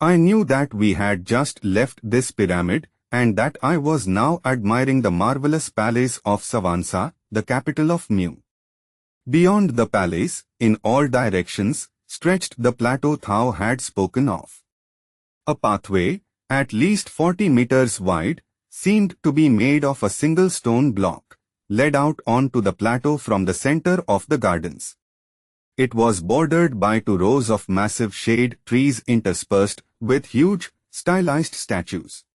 I knew that we had just left this pyramid and that I was now admiring the marvelous palace of Savansa, the capital of Mu. Beyond the palace, in all directions, stretched the plateau Thao had spoken of. A pathway, at least 40 meters wide, seemed to be made of a single stone block, led out onto the plateau from the center of the gardens. It was bordered by 2 rows of massive shade trees interspersed with huge, stylized statues.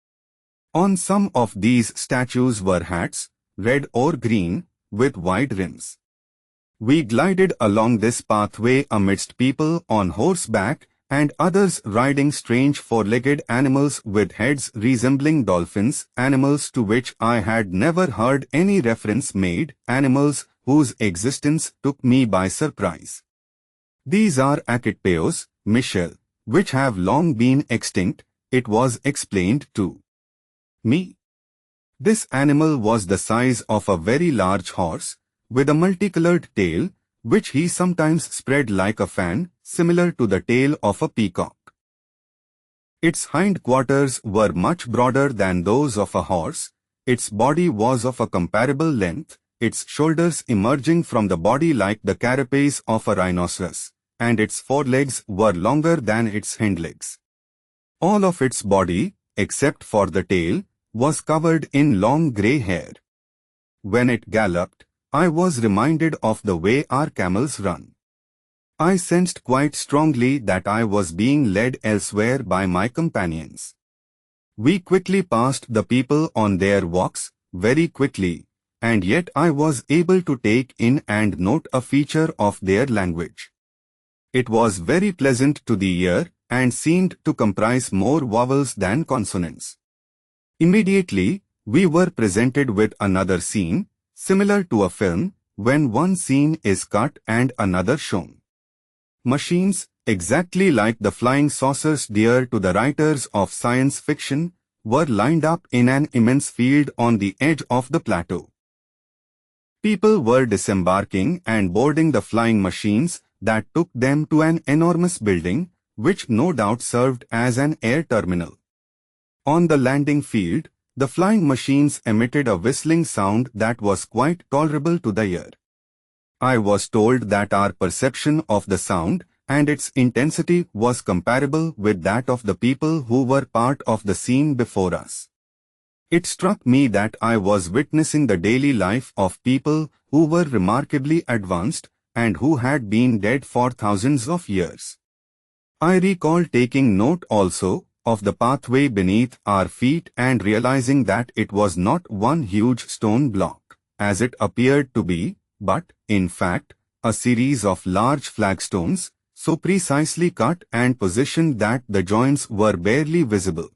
On some of these statues were hats, red or green, with wide rims. We glided along this pathway amidst people on horseback and others riding strange 4-legged animals with heads resembling dolphins, animals to which I had never heard any reference made, animals whose existence took me by surprise. These are Akitpeos, Michel, which have long been extinct, it was explained to me. This animal was the size of a very large horse, with a multicolored tail, which he sometimes spread like a fan, similar to the tail of a peacock. Its hindquarters were much broader than those of a horse, its body was of a comparable length, its shoulders emerging from the body like the carapace of a rhinoceros, and its forelegs were longer than its hind legs. All of its body, except for the tail, was covered in long grey hair. When it galloped, I was reminded of the way our camels run. I sensed quite strongly that I was being led elsewhere by my companions. We quickly passed the people on their walks, very quickly, and yet I was able to take in and note a feature of their language. It was very pleasant to the ear and seemed to comprise more vowels than consonants. Immediately, we were presented with another scene, similar to a film, when one scene is cut and another shown. Machines, exactly like the flying saucers dear to the writers of science fiction, were lined up in an immense field on the edge of the plateau. People were disembarking and boarding the flying machines that took them to an enormous building, which no doubt served as an air terminal. On the landing field, the flying machines emitted a whistling sound that was quite tolerable to the ear. I was told that our perception of the sound and its intensity was comparable with that of the people who were part of the scene before us. It struck me that I was witnessing the daily life of people who were remarkably advanced and who had been dead for thousands of years. I recall taking note also of the pathway beneath our feet and realizing that it was not one huge stone block, as it appeared to be, but, in fact, a series of large flagstones, so precisely cut and positioned that the joints were barely visible.